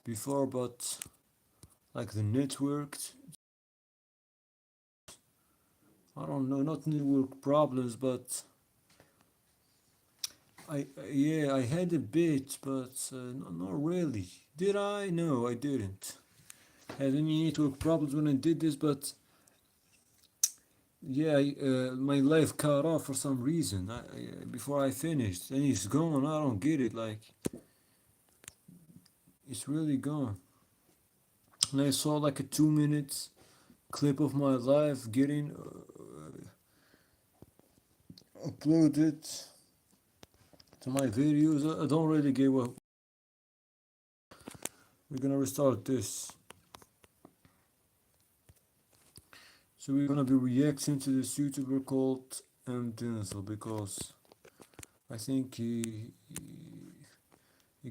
before, but like the network, I don't know, not network problems, but yeah, I had a bit, but not really. Did I? No, I didn't had any network problems when I did this, but yeah, my life cut off for some reason. Before I finished, and it's gone. I don't get it. Like it's really gone. And I saw like a 2 minutes clip of my life getting uploaded to my videos. I don't really get what we're gonna restart this. So we're gonna be reacting to this YouTuber called Denzel because I think he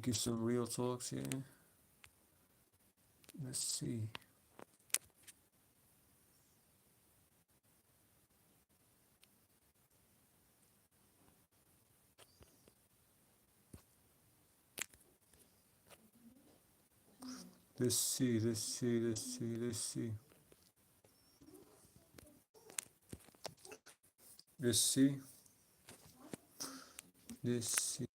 gives some real talks here. Let's see. Let's see. Let's see. Let's see. Let's see. Let's see. Let's see.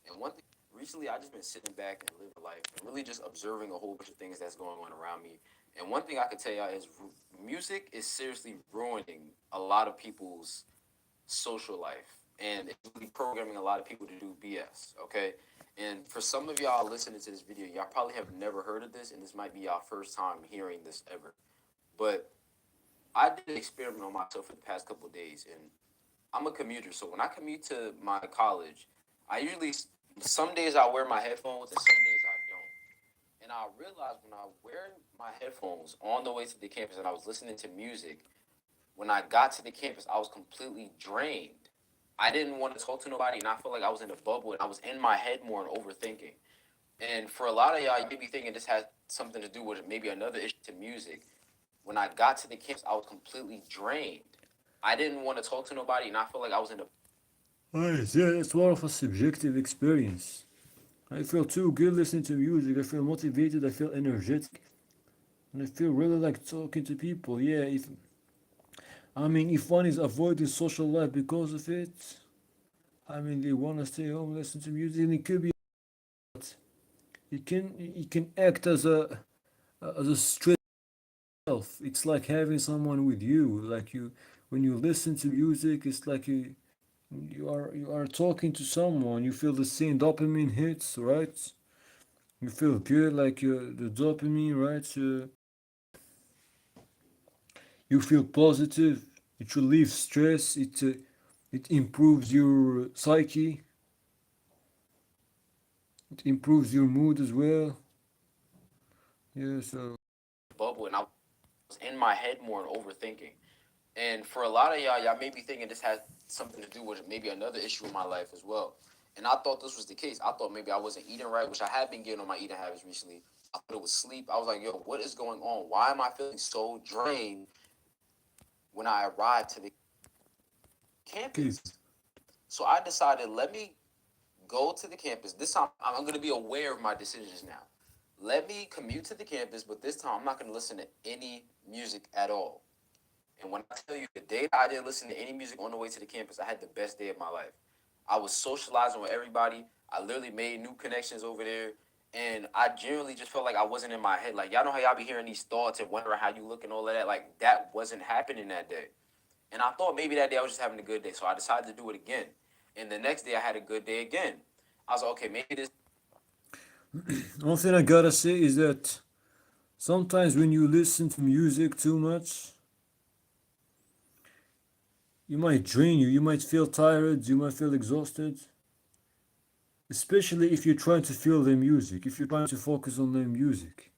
And one thing, recently I just been sitting back and living life and really just observing a whole bunch of things that's going on around me. And one thing I can tell y'all is music is seriously ruining a lot of people's social life, and it's really programming a lot of people to do BS. Okay, and for some of y'all listening to this video, y'all probably have never heard of this, and this might be y'all first time hearing this ever. But I did an experiment on myself for the past couple of days, and I'm a commuter, so when I commute to my college, I usually some days I wear my headphones and some days I don't. And I realized when I wear my headphones on the way to the campus and I was listening to music, when I got to the campus, I was completely drained. I didn't want to talk to nobody, and I felt like I was in a bubble and I was in my head more and overthinking. And for a lot of y'all, you may be thinking this has something to do with maybe another issue to music. When I got to the campus, I was completely drained. I didn't want to talk to nobody, and I felt like I was in a Nice. Yeah, it's more of a subjective experience. I feel too good listening to music. I feel motivated. I feel energetic, and I feel really like talking to people. Yeah, if one is avoiding social life because of it, they want to stay home, listen to music, and it could be. It can act as a stress self. It's like having someone with you. Like when you listen to music, it's like you are talking to someone. You feel the same dopamine hits, right? You feel good, like the dopamine, right? You feel positive. It relieves stress. It improves your psyche. It improves your mood as well. Yeah. So bubble, and I was in my head more and overthinking. And for a lot of y'all may be thinking this has something to do with maybe another issue in my life as well. And I thought this was the case. I thought maybe I wasn't eating right, which I have been getting on my eating habits recently. I thought it was sleep. I was like, yo, what is going on? Why am I feeling so drained when I arrived to the okay. campus? So I decided, let me go to the campus. This time, I'm going to be aware of my decisions now. Let me commute to the campus, but this time I'm not going to listen to any music at all. And when I tell you the day that I didn't listen to any music on the way to the campus, I had the best day of my life. I was socializing with everybody. I literally made new connections over there. And I generally just felt like I wasn't in my head. Like, y'all know how y'all be hearing these thoughts and wondering how you look and all of that? Like, that wasn't happening that day. And I thought maybe that day I was just having a good day. So I decided to do it again. And the next day I had a good day again. I was like, okay, maybe this. One thing I gotta say is that sometimes when you listen to music too much, you might drain you. You might feel tired. You might feel exhausted. Especially if you're trying to feel the music. If you're trying to focus on the music,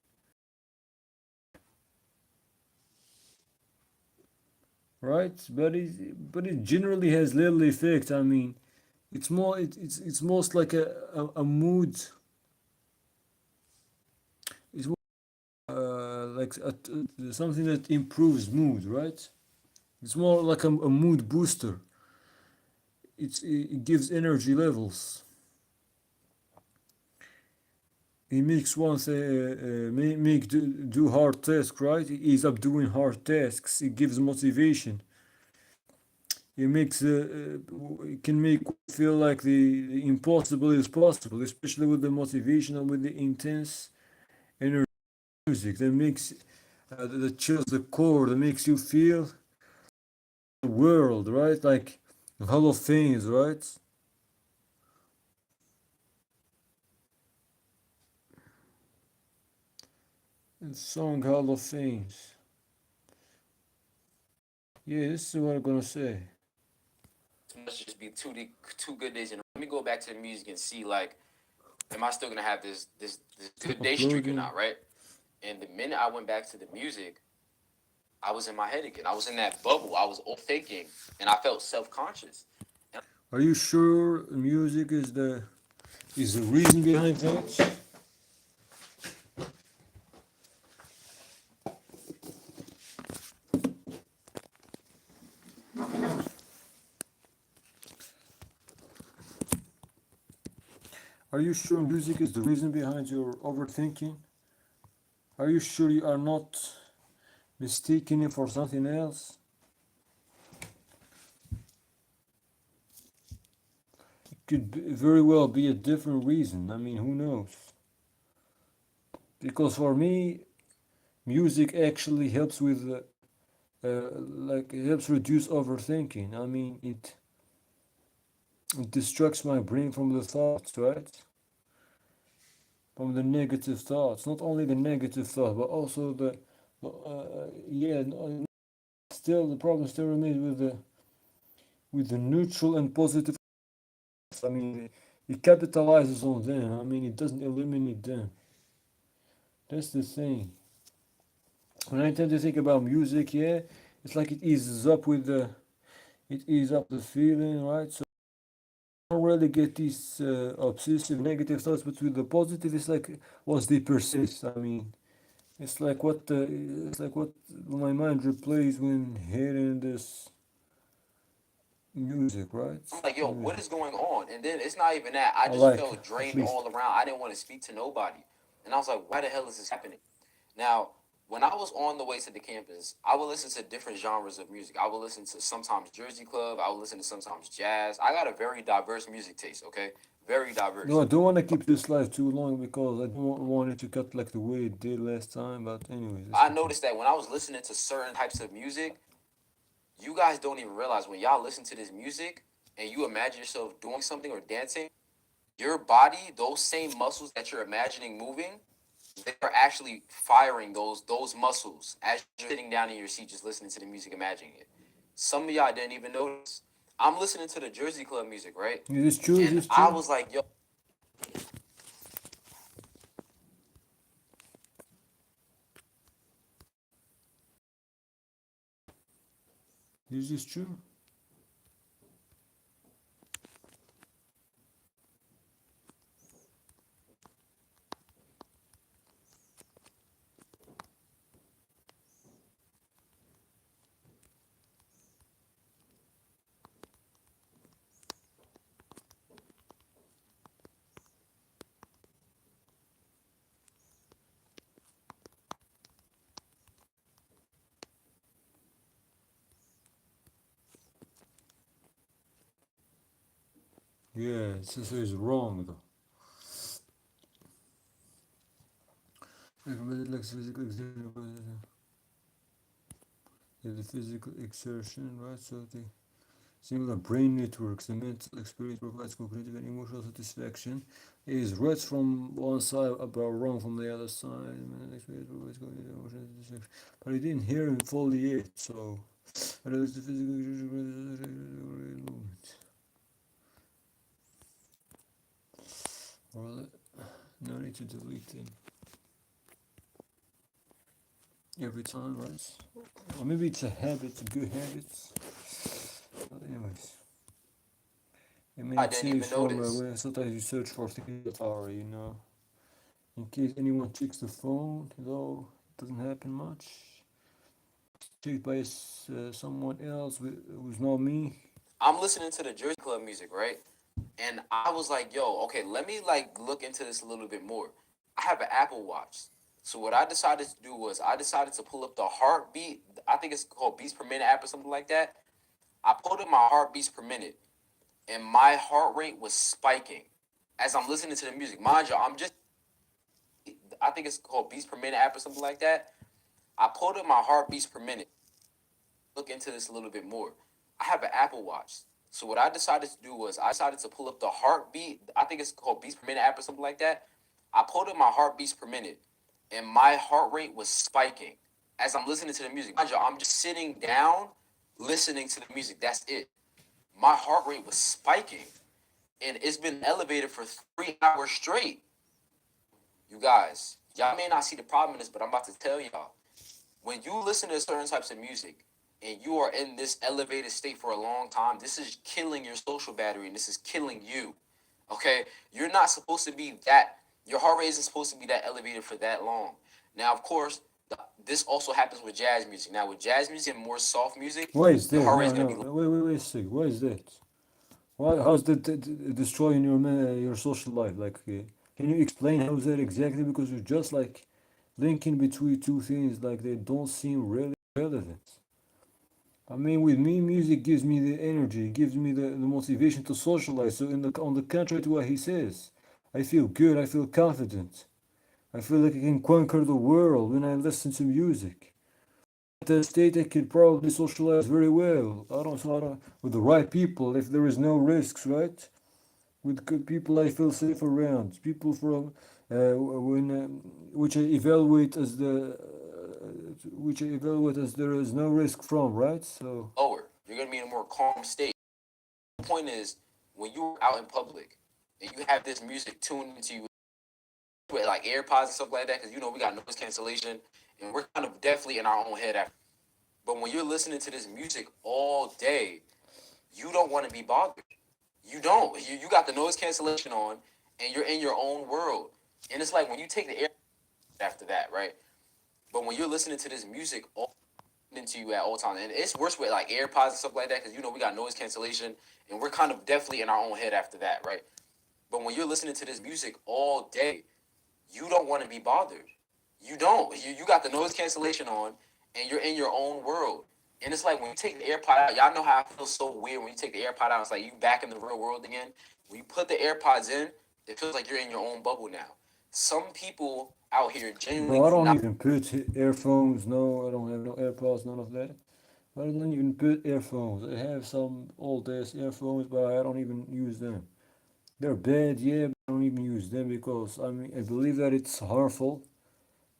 right? But it generally has little effect. It's most like a mood. It's more, like something that improves mood, right? It's more like a mood booster. It gives energy levels. he makes one say, make do hard tasks, right? He ends up doing hard tasks. It gives motivation. It makes it can make feel like the impossible is possible, especially with the motivation and with the intense energy music that makes that chills the core, that makes you feel the world, right? Like Hall of Fames, right? And song Hall of Fames. Yeah, this is what I'm gonna say. Must just be 2 good days in. Let me go back to the music and see like, am I still gonna have this Still good day streak or uploading. not, right? And the minute I went back to the music, I was in my head again. I was in that bubble. I was thinking, and I felt self conscious. Are you sure music is the reason behind things? Are you sure music is the reason behind your overthinking? Are you sure you are not mistaking it for something else? It could very well be a different reason. I mean, who knows? Because for me, music actually helps with like it helps reduce overthinking. I mean, it distracts my brain from the thoughts, right? From the negative thoughts. Not only the negative thought, but also the yeah. Still, the problem still remains with the neutral and positive. I mean, it capitalizes on them. I mean, it doesn't eliminate them. That's the thing. When I tend to think about music, yeah, it's like it eases up the feeling, right? So I don't really get these obsessive negative thoughts, but with the positive, it's like once they persist. I mean, it's like what my mind replays when hearing this music, right? I'm like, yo, what Music. is going on? And then it's not even that. I I just like felt at drained least. all around. I didn't want to speak to nobody. And I was like, why the hell is this happening? Now, when I was on the way to the campus, I would listen to different genres of music. I would listen to sometimes Jersey Club. I would listen to sometimes jazz. I got a very diverse music taste, okay? Very No, diverse. I don't want to keep this live too long because I don't want it to cut like the way it did last time. But anyways, let's I continue. noticed that when I was listening to certain types of music, you guys don't even realize when y'all listen to this music and you imagine yourself doing something or dancing, your body, those same muscles that you're imagining moving, they are actually firing those muscles as you're sitting down in your seat just listening to the music, imagining it. Some of y'all didn't even notice. I'm listening to the Jersey Club music, right? Is this true? Is And this I true? was like, yo, Is this true? Yeah, this is wrong though. Recommended like physical exertion, yeah, the physical exertion, right? So the similar brain networks, the mental experience provides cognitive and emotional satisfaction. Is right from one side about wrong from the other side. The mental experience provides cognitive and emotional satisfaction. But I didn't hear him fully yet, so but it's the physical movement. Well, no need to delete it every time, right? Or maybe it's a habit, a good habit. But anyways, I mean I it didn't saves even from notice. when sometimes you search for things that are, in case anyone checks the phone, though it doesn't happen much. Checked by someone else who's not me. I'm listening to the Jersey Club music, right? And I was like, yo, okay, let me like look into this a little bit more. I have an Apple Watch. So what I decided to do was I decided to pull up the heartbeat. I think it's called beats per minute app or something like that. I pulled up my heartbeats per minute, and my heart rate was spiking as I'm listening to the music. Mind you, I'm just I think it's called beats per minute app or something like that. I pulled up my heartbeats per minute. Look into this a little bit more. I have an Apple Watch. So what I decided to do was I decided to pull up the heartbeat. I think it's called beats per minute app or something like that. I pulled up my heartbeats per minute, and my heart rate was spiking as I'm listening to the music. Mind you, I'm just sitting down listening to the music. That's it. My heart rate was spiking, and it's been elevated for 3 hours straight. You guys, y'all may not see the problem in this, but I'm about to tell y'all. When you listen to certain types of music and you are in this elevated state for a long time, this is killing your social battery and this is killing you. Okay? You're not supposed to be that, your heart rate isn't supposed to be that elevated for that long. Now, of course, this also happens with jazz music. Now, with jazz music and more soft music, Why is your that? heart rate No, is going no. to be Wait a second. Why is that? Why? How's that destroying your social life? Like, can you explain how is that exactly? Because you're just like linking between two things, like they don't seem really relevant. I mean, with me, music gives me the energy, gives me the motivation to socialize. So, on the contrary to what he says, I feel good. I feel confident. I feel like I can conquer the world when I listen to music. At that state, I could probably socialize very well. I don't, with the right people, if there is no risks, right? With good people, I feel safe around. People from when which I evaluate as there is no risk from, right? So lower. You're going to be in a more calm state. The point is, when you're out in public and you have this music tuned into you with like AirPods and stuff like that, because you know we got noise cancellation and we're kind of definitely in our own head after. But when you're listening to this music all day, you don't want to be bothered. You don't. You got the noise cancellation on and you're in your own world. And it's like when you take the air after that, right? But when you're listening to this music all into you at all times, and it's worse with like AirPods and stuff like that, because you know we got noise cancellation and we're kind of definitely in our own head after that, right? But when you're listening to this music all day, you don't want to be bothered. You don't. You got the noise cancellation on and you're in your own world. And it's like when you take the AirPod out, y'all know how I feel so weird when you take the AirPod out. It's like you back in the real world again. When you put the AirPods in, it feels like you're in your own bubble now. Some people out here genuinely bro, I do don't not. even put earphones. No, I don't have no AirPods, none of that. I don't even put earphones. I have some old ass earphones, but I don't even use them. They're bad, yeah, but I don't even use them because I mean I believe that it's harmful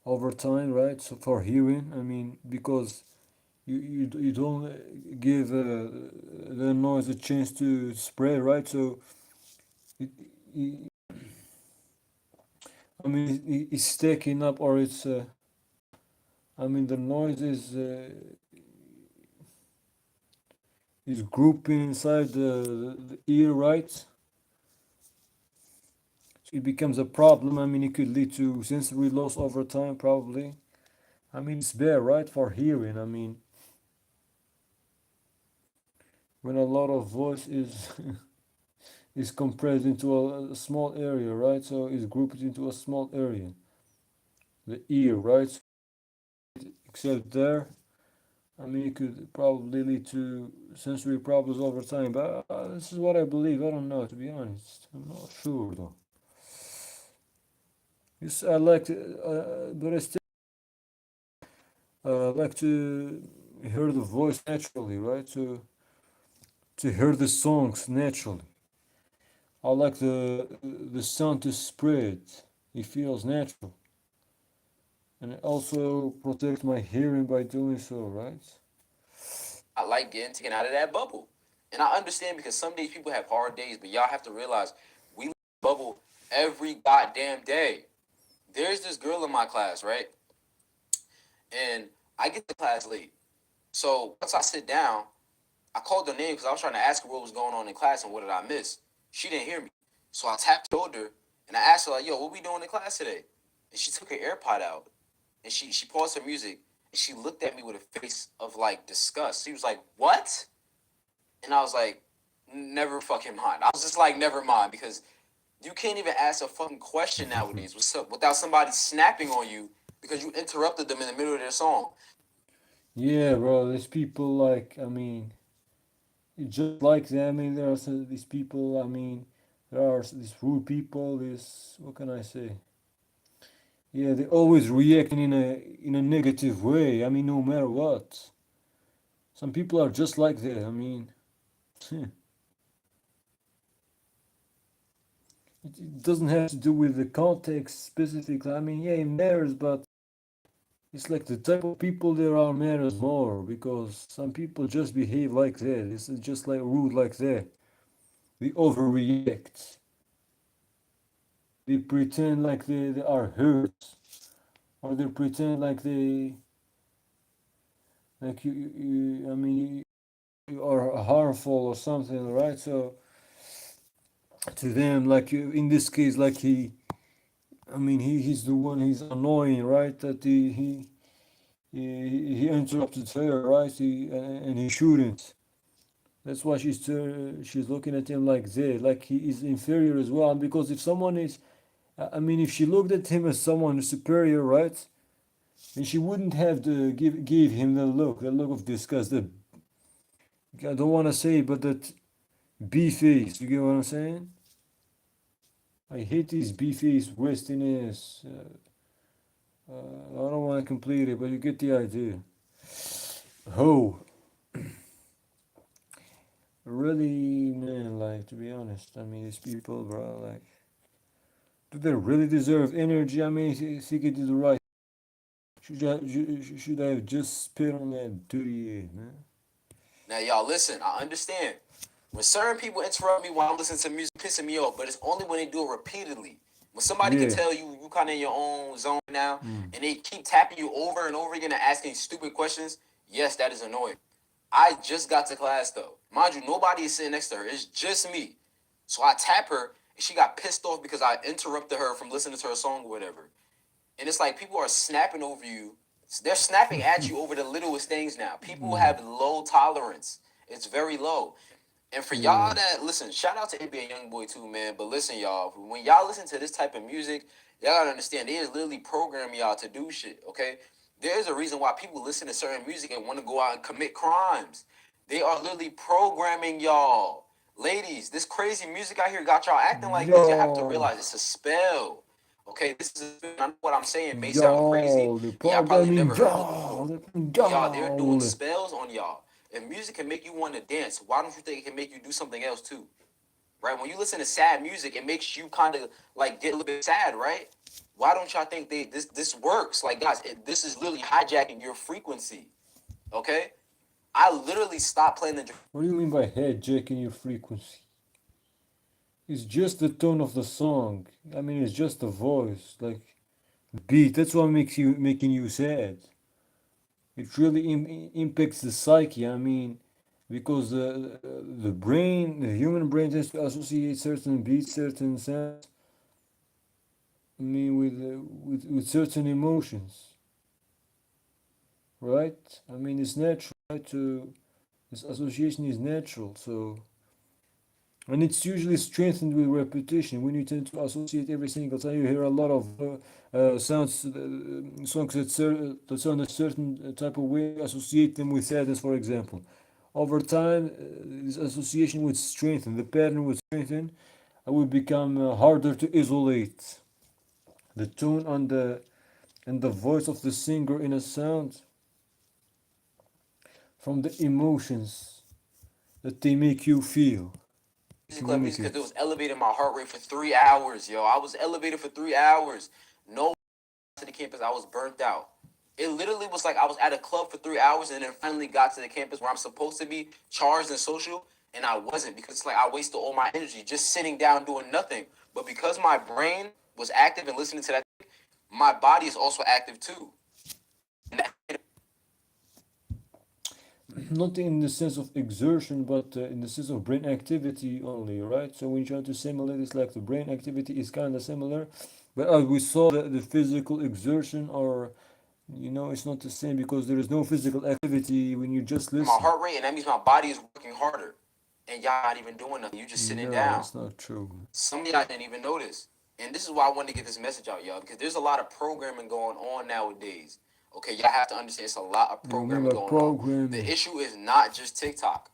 over time, right? So for hearing, I mean because you don't give the noise a chance to spread, right? So it, it, I mean it's stacking up or it's I mean the noise is grouping inside the ear, right? So it becomes a problem. I mean it could lead to sensory loss over time, probably. I mean it's bad, right, for hearing. I mean when a lot of voice is is compressed into a small area, right? So it's grouped into a small area, the ear, right? So except there, I mean, it could probably lead to sensory problems over time. But this is what I believe. I don't know, to be honest. I'm not sure though. Yes, I like to, but I still like to hear the voice naturally, right? To hear the songs naturally. I like the sound to spread. It feels natural. And it also protect my hearing by doing so, right? I like getting taken out of that bubble. And I understand because some days people have hard days, but y'all have to realize we live in a bubble every goddamn day. There's this girl in my class, right? And I get to class late. So once I sit down, I called her name because I was trying to ask her what was going on in class and what did I miss. She didn't hear me. So I tapped her shoulder and I asked her, like, yo, what we doing in class today? And she took her AirPod out and she paused her music and she looked at me with a face of like disgust. She was like, what? And I was like, never fucking mind. I was just like, never mind, because You can't even ask a fucking question nowadays without somebody snapping on you because you interrupted them in the middle of their song. Yeah, bro. There's people like, I mean, it's just like that. I mean, there are these people. I mean, there are these rude people. This, what can I say? Yeah, they always reacting in a negative way. I mean, no matter what. Some people are just like that. I mean, it doesn't have to do with the context specifically. I mean, yeah, it matters, but it's like the type of people there are matters more because some people just behave like that. It's just like rude like that. They overreact. They pretend like they are hurt, or they pretend like like I mean, you are harmful or something, right? So to them, like in this case, like I mean, he's the one. He's annoying, right? That he interrupted her, right? And he shouldn't. That's why she's looking at him like that, like he is inferior as well. And because if someone is, I mean, if she looked at him as someone superior, right? Then she wouldn't have to give him the look of disgust. The I don't want to say, but that B face. You get what I'm saying? I hate these B face wastiness. I don't want to complete it, but you get the idea. Oh, really, man. Like to be honest, I mean, these people, bro. Like, do they really deserve energy? I mean, he could do the right. Should I have just spit on that dirty man? Now, y'all, listen. I understand when certain people interrupt me while I'm listening to music, pissing me off, but it's only when they do it repeatedly. When somebody can Yeah. tell you kind of in your own zone now, Mm. and they keep tapping you over and over again and asking stupid questions, yes, that is annoying. I just got to class though. Mind you, nobody is sitting next to her. It's just me. So I tap her and she got pissed off because I interrupted her from listening to her song or whatever. And it's like people are snapping over you. They're snapping at you over the littlest things now. People Mm. have low tolerance. It's very low. And for Yeah. y'all that listen, shout out to NBA Youngboy too, man. But listen, y'all, when y'all listen to this type of music, y'all gotta understand they is literally programming y'all to do shit. Okay, there's a reason why people listen to certain music and want to go out and commit crimes. They are literally programming y'all. Ladies, this crazy music out here got y'all acting like this. You have to Yo, realize it's a spell. Okay, this is a spell. I know what I'm saying may sound crazy, yo, the and y'all probably programming, never heard it before. yo, But y'all, they're doing yo. spells on y'all. If music can make you want to dance, why don't you think it can make you do something else too? Right? When you listen to sad music, it makes you kind of like get a little bit sad, right? Why don't y'all think this works? Like guys, this is literally hijacking your frequency. Okay, I literally stopped playing the. What do you mean by hijacking your frequency? It's just the tone of the song. I mean, it's just the voice, like beat. That's what makes you making you sad. It really impacts the psyche. I mean, because the brain, the human brain, tends to associate certain beats, certain sounds. I mean, with certain emotions, right? I mean, it's natural, right? To this association is natural. So, and it's usually strengthened with repetition. When you tend to associate every single time you hear a lot of sounds, songs that sound a certain type of way, associate them with sadness, for example. Over time, this association would strengthen, the pattern would strengthen, and would become harder to isolate. The tone and the voice of the singer in a sound from the emotions that they make you feel, Music because it communicate. was elevating my heart rate for 3 hours, yo. I was elevated for 3 hours. No to the campus, I was burnt out. It literally was like I was at a club for 3 hours and then finally got to the campus where I'm supposed to be charged and social, and I wasn't because it's like I wasted all my energy just sitting down doing nothing. But because my brain was active and listening to that, my body is also active too. And that, Not in the sense of exertion, but in the sense of brain activity only, right? So when you try to simulate, it's like the brain activity is kind of similar, but as we saw, the physical exertion, or it's not the same because there is no physical activity when you just my listen. heart rate, and that means my body is working harder. and y'all not even doing nothing. You just sitting No, down. that's not true. Some of y'all didn't even notice. And this is why I wanted to get this message out, y'all, because there's a lot of programming going on nowadays. Okay, y'all have to understand it's a lot of You mean programming by going on. The programming? issue is not just TikTok.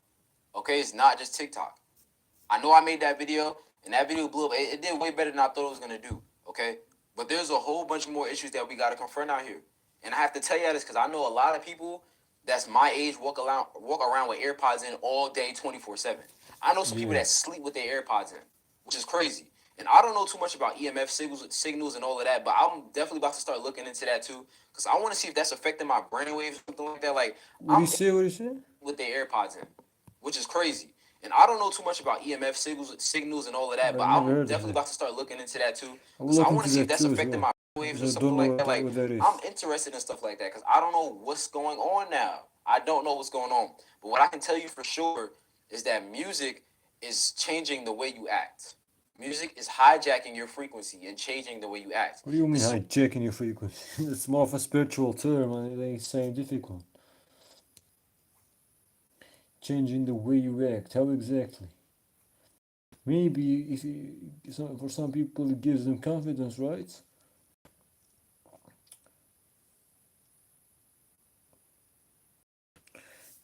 Okay, it's not just TikTok. I know I made that video, and that video blew up. It did way better than I thought it was gonna do. Okay, but there's a whole bunch more issues that we gotta confront out here. And I have to tell you this because I know a lot of people that's my age walk around with AirPods in all day, 24/7. I know some people Yeah. that sleep with their AirPods in, which is crazy. And I don't know too much about EMF signals and all of that, but I'm definitely about to start looking into that too, because I want to see if that's affecting my brainwaves or something like that. Like What do you I'm say? What do you say? with their AirPods in, which is crazy. And I don't know too much about EMF signals and all of that, but I've never I'm heard of definitely that. about to start looking into that too, I will because I look want to into see if that that's too as affecting well, my waves because or I something don't know like that. Like what that I'm is. interested in stuff like that because I don't know what's going on now. I don't know what's going on, but what I can tell you for sure is that music is changing the way you act. Music is hijacking your frequency and changing the way you act. What do you mean This is hijacking your frequency? It's more of a spiritual term and it ain't scientific one. Changing the way you act. How exactly? Maybe for some people it gives them confidence, right?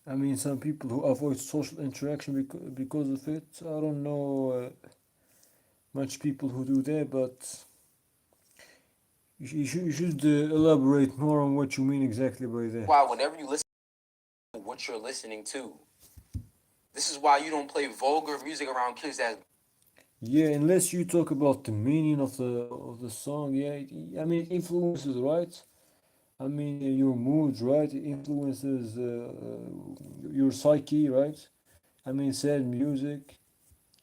I mean, some people who avoid social interaction because of it. I don't know much people who do that, but you should elaborate more on what you mean exactly by that. why whenever you listen to what you're listening to, this is why you don't play vulgar music around kids that Yeah, unless you talk about the meaning of the song, yeah, I mean it influences, right? I mean your moods, right? It influences your psyche, right? I mean sad music,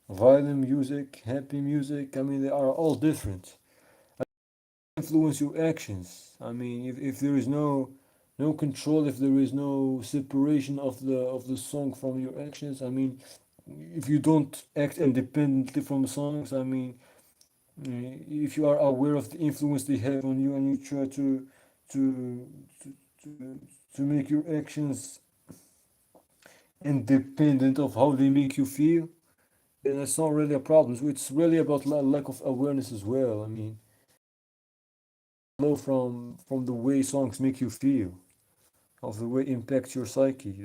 violent music, happy music. I mean they are all different. Influence your actions. I mean, if there is no control, if there is no separation of the song from your actions, I mean, if you don't act independently from songs, I mean, if you are aware of the influence they have on you and you try to to to make your actions independent of how they make you feel, then it's not really a problem. So it's really about lack of awareness as well. I mean, flow from the way songs make you feel, of the way it impacts your psyche.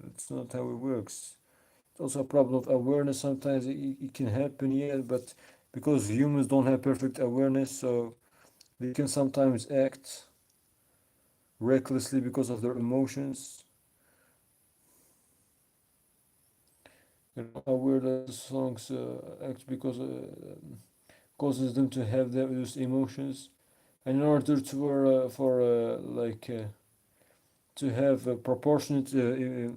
That's not how it works. It's also a problem of awareness. Sometimes it can happen, yeah, but because humans don't have perfect awareness, so they can sometimes act recklessly because of their emotions. They're not aware that the songs act because causes them to have those emotions. And in order for like to have proportionate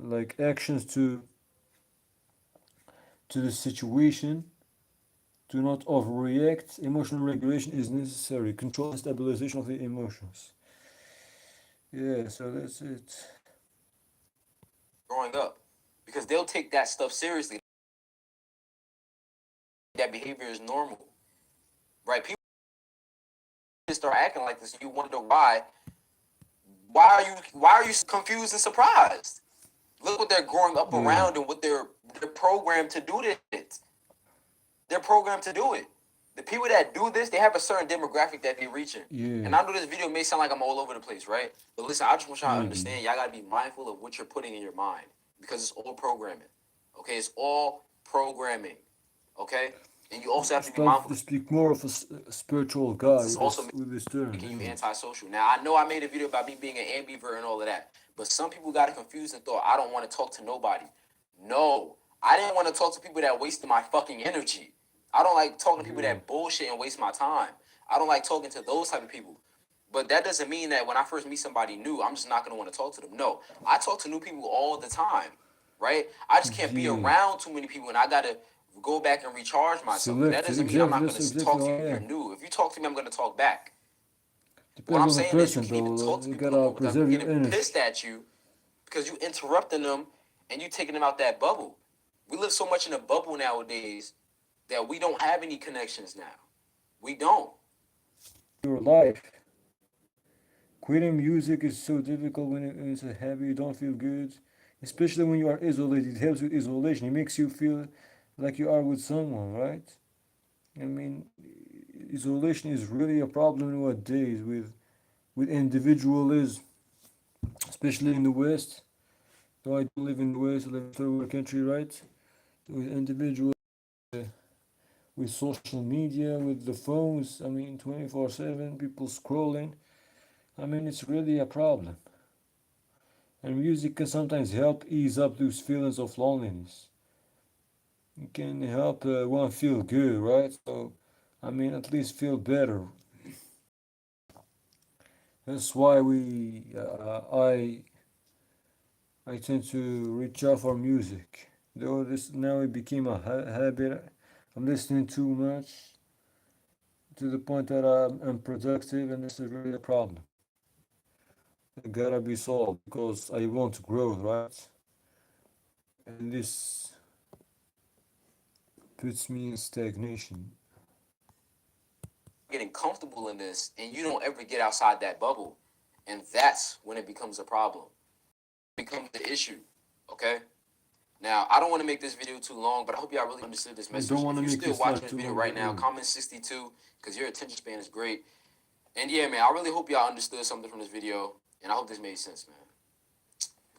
like actions to the situation, to not overreact. Emotional regulation is necessary. Control and stabilization of the emotions. Yeah, so that's it. growing up, because they'll take that stuff seriously. That behavior is normal, right? People just start acting like this. You wonder why. Why are you confused and surprised? Look what they're growing up Yeah, around and what they're programmed to do it. They're programmed to do it. The people that do this, they have a certain demographic that they're reaching. yeah, And I know this video may sound like I'm all over the place, right? But listen, I just want y'all to maybe. understand, y'all gotta be mindful of what you're putting in your mind because it's all programming. Okay, it's all programming. Okay, and you also You have to be started mindful to speak more of a spiritual because guy it's with also this term, making you isn't it? antisocial. Now I know I made a video about me being an ambivert and all of that, but some people got it confused and thought I don't want to talk to nobody. No, I didn't want to talk to people that wasted my fucking energy. I don't like talking to people Yeah. that bullshit and waste my time. I don't like talking to those type of people. But that doesn't mean that when I first meet somebody new, I'm just not gonna want to talk to them. No, I talk to new people all the time, right? I just can't be Yeah. around too many people, and I gotta go back and recharge myself. But that Selective. doesn't mean I'm Exactly. not gonna That's exactly talk to how you I if you're am. new. If you talk to me, I'm gonna talk back. What Depends I'm on the saying is you person, can't even though. talk to You people no gotta more because I'm preserve your getting energy. pissed at you because you interrupting them and you taking them out that bubble. We live so much in a bubble nowadays that we don't have any connections now. We don't. Your life. Quitting music is so difficult when it's a habit. You don't feel good. especially when you are isolated. It helps with isolation. It makes you feel like you are with someone, right? I mean, isolation is really a problem nowadays with individualism, especially in the West. Though I don't live in the West, I live in a third world country, right? With individuals, with social media, with the phones. I mean, 24/7, people scrolling. I mean, it's really a problem. And music can sometimes help ease up those feelings of loneliness. It can help one feel good, right? So, I mean, at least feel better. That's why I tend to reach out for music. Though this now it became a habit. I'm listening too much to the point that I'm unproductive, and this is really a problem. It gotta be solved because I want growth, right? And this puts me in stagnation. Getting comfortable in this and you don't ever get outside that bubble. And that's when it becomes a problem. It becomes the issue. Okay? Now, I don't want to make this video too long, but I hope y'all really understood this I don't message. want If to you're make still this live watching this too video long right now, either. comment 62 because your attention span is great. And yeah, man, I really hope y'all understood something from this video. And I hope this made sense, man.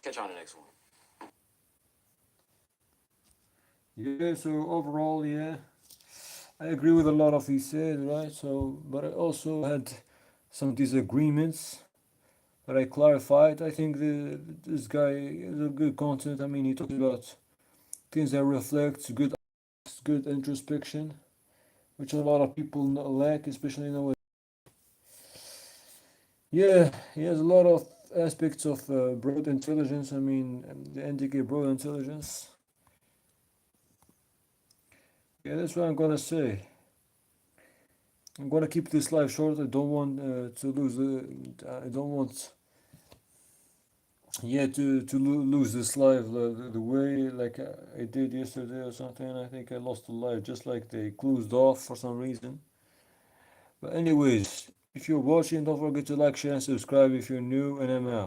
Catch you on the next one. Yeah, so overall, yeah, I agree with a lot of he said, right? So, but I also had some disagreements, but I clarified. I think this guy is a good content. I mean, he talks about things that reflects good introspection, which a lot of people lack, especially nowadays. Yeah, he has a lot of aspects of broad intelligence. I mean, they indicate broad intelligence. Yeah, that's what I'm gonna say. I'm gonna keep this live short. I don't want to lose the. I don't want. Yeah, lose this live the way like I did yesterday or something. I think I lost the live just like they closed off for some reason. But anyways, if you're watching, don't forget to like, share, and subscribe if you're new. And I'm out.